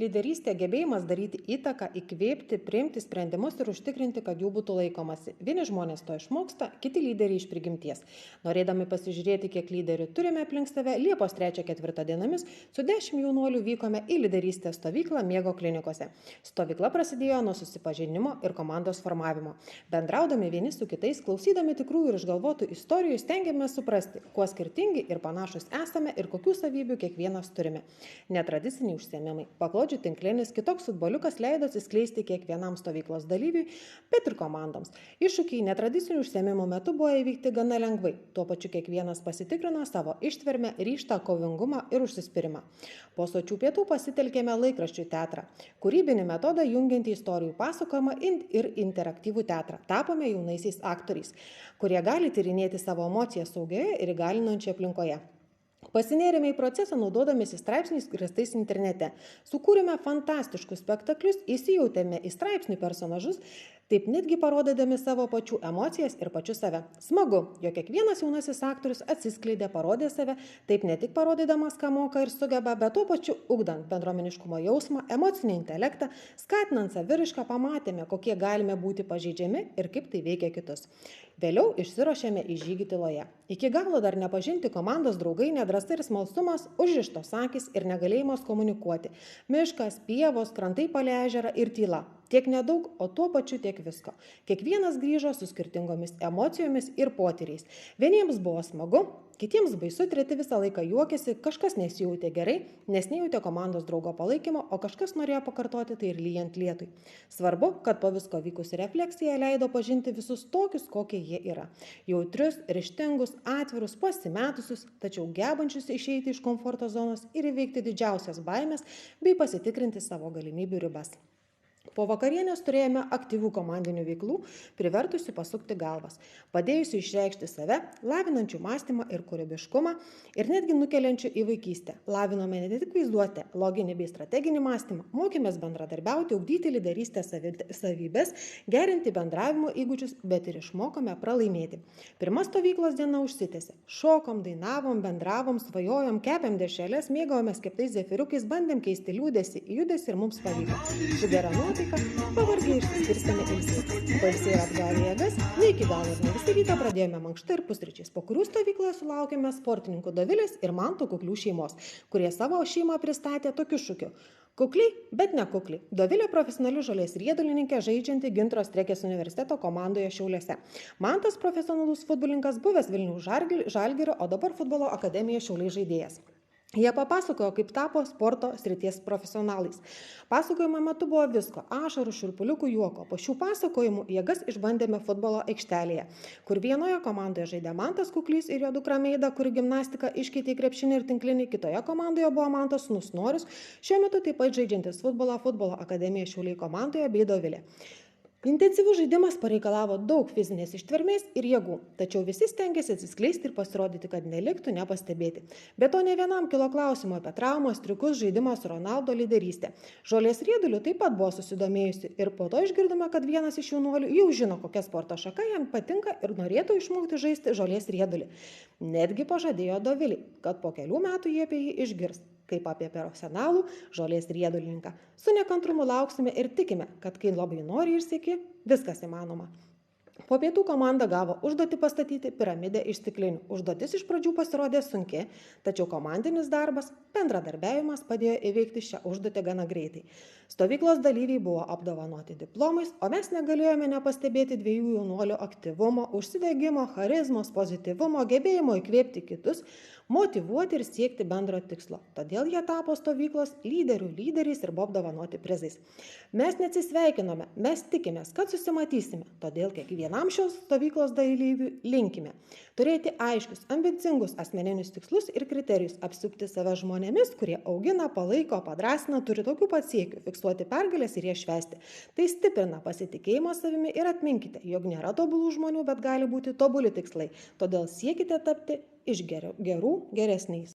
Lyderystė gebėjimas daryti įtaką, įkvėpti, priimti sprendimus ir užtikrinti, kad jų būtų laikomasi. Vieni žmonės to išmoksta, kiti lyderiai iš prigimties. Norėdami pasižiūrėti, kiek lyderių turime aplink save, Liepos 3-4 dienomis su 10 jaunuolių vykome į lyderystės stovyklą Miego klinikose. Stovykla prasidėjo nuo susipažinimo ir komandos formavimo. Bendraudami vieni su kitais, klausydami tikrų ir išgalvotų istorijų, stengiamės suprasti, kuo skirtingi ir panašus esame ir kokių savybių kiekvienas turime. Netradiciniai užsiėmimai, paklodžių tinklinis, kitoks futboliukas leido atsiskleisti kiekvienam stovyklos dalyviui, bet ir komandoms. Iššūkiai netradicinių užsiėmimų metu buvo įvykti gana lengvai. Tuo pačiu kiekvienas pasitikrino savo ištvermę, ryžtą, kovingumą ir užsispyrimą. Po sočių pietų pasitelkėme laikraščių teatrą, kūrybinį metodą jungiantį istorijų pasakojimą ir interaktyvų teatrą. Tapome jaunaisiais aktoriais, kurie gali tyrinėti savo emocijas saugioje ir įgalinančioje aplinkoje. Pasinėrėme į procesą naudodamiesi straipsniais rastais internete. Sukūrėme fantastiškus spektaklius, įsijautėme į straipsnių personažus, taip netgi parodydami savo pačių emocijas ir pačių save. Smagu, jog kiekvienas jaunasis aktorius atsiskleidė, parodė save, taip ne tik parodydamas, ką moka ir sugeba, bet tuo pačiu ugdant bendruomeniškumo jausmą, emocinį intelektą, skatinant saviraišką, pamatėme, kokie galime būti pažeidžiami ir kaip tai veikia kitus. Vėliau išsiruošėme į žygį tyloje. Iki galo dar nepažinti komandos draugai, nedrąsa ir smalsumas, užrištos akys ir negalėjimas komunikuoti. Miškas, pievos, krantai palei ežerą ir tyla. Tiek nedaug, o tuo pačiu tiek visko. Kiekvienas grįžo su skirtingomis emocijomis ir potyriais. Vieniems buvo smagu, kitiems baisu, treti visą laiką juokėsi, kažkas nesijautė gerai, nes nejautė komandos draugo palaikymo, o kažkas norėjo pakartoti tai ir lyjant lietui. Svarbu, kad po visko vykusi refleksija leido pažinti visus tokius, kokie jie yra. Jautrius, ryžtingus, atvirus, pasimetusius, tačiau gebančius išeiti iš komforto zonos ir įveikti didžiausias baimės bei pasitikrinti savo galimybių ribas. Po vakarienės turėjome aktyvių komandinių veiklų, privertusių pasukti galvas, padėjusių išreikšti save, lavinančių mąstymą ir kūrybiškumą ir netgi nukeliančių į vaikystę. Lavinome ne tik vaizduotę, loginį bei strateginį mąstymą, mokėmės bendradarbiauti, ugdyti lyderystės savybes, gerinti bendravimo įgūdžius, bet ir išmokome pralaimėti. Pirma stovyklos diena užsitęsė. Šokom, dainavom, bendravom, svajojom, kepėm dešreles, mėgavomės keptais zefiriukais, bandėm keisti liūdesį į judesį ir mums pavyko. Su gera nuotaika, pavargiai išsiskirstėme ilsėtis. Pailsėję atgavę jėgas, ne iki galo ir ne visi rytą pradėjome mankštą ir pusryčiais, po kurių stovykloje sulaukėme sportininkų Dovilės ir Manto Kuklių šeimos, kurie savo šeimą pristatė tokiu šūkiu: kukliai, bet ne kukliai. Dovilė profesionali žolės riedulininkė, žaidžianti Gintaro Strekės universiteto komandoje Šiauliuose. Mantas profesionalus futbolininkas, buvęs Vilniaus Žalgirio, o dabar futbolo akademijoje Šiauliai žaidėjas. Jie papasakojo, kaip tapo sporto srities profesionalais. Pasakojimo metu buvo visko - ašarų, šiurpuliukų, juoko. Po šių pasakojimų jėgas išbandėme futbolo aikštelėje, kur vienoje komandoje žaidė Mantas Kuklys ir jo dukra Meida, kuri gimnastiką iškeitė į krepšinį ir tinklinį. Kitoje komandoje buvo Mantas sūnus Norius, šiuo metu taip pat žaidžiantis futbolo akademijoje Šiauliai komandoje bei Dovilė. Intensyvus žaidimas pareikalavo daug fizinės ištvermės ir jėgų, tačiau visi stengiasi atsiskleisti ir pasirodyti, kad neliktų nepastebėti. Be to ne vienam kilo klausimų apie traumas, triukus, žaidimą su Ronaldo lyderystė. Žolės rieduliu taip pat buvo susidomėjusi ir po to išgirdome, kad vienas iš jaunuolių jau žino, kokia sporto šaka jam patinka ir norėtų išmokti žaisti žolės riedulį. Netgi pažadėjo Dovilei, kad po kelių metų jie apie jį išgirs, kaip apie profesionalų žolės riedulininką. Su nekantrumu lauksime ir tikime, kad kai labai nori ir sieki, viskas įmanoma. Po pietų komanda gavo užduotį pastatyti piramidę iš stiklinių. Užduotis iš pradžių pasirodė sunki, tačiau komandinis darbas, bendradarbiavimas padėjo įveikti šią užduotį gana greitai. Stovyklos dalyviai buvo apdovanoti diplomais, o mes negalėjome nepastebėti dviejų jaunuolių aktyvumo, užsidegimo, charizmos, pozityvumo, gebėjimo įkvėpti kitus, motyvuoti ir siekti bendro tikslo. Todėl jie tapo stovyklos lyderiais ir buvo apdovanoti prizais. Mes neatsisveikinome, mes tikimės, kad susimatysime, todėl kiekvienam šios stovyklos dalyviui linkime turėti aiškius, ambicingus asmeninius tikslus ir kriterijus, apsupti save žmonėmis, kurie augina, palaiko, padrąsina, turi tokių pat siekių, fiksuoti pergalės ir jas švęsti. Tai stiprina pasitikėjimą savimi ir atminkite, jog nėra tobulų žmonių, bet gali būti tobuli tikslai. Todėl siekite tapti iš gerų geresniais.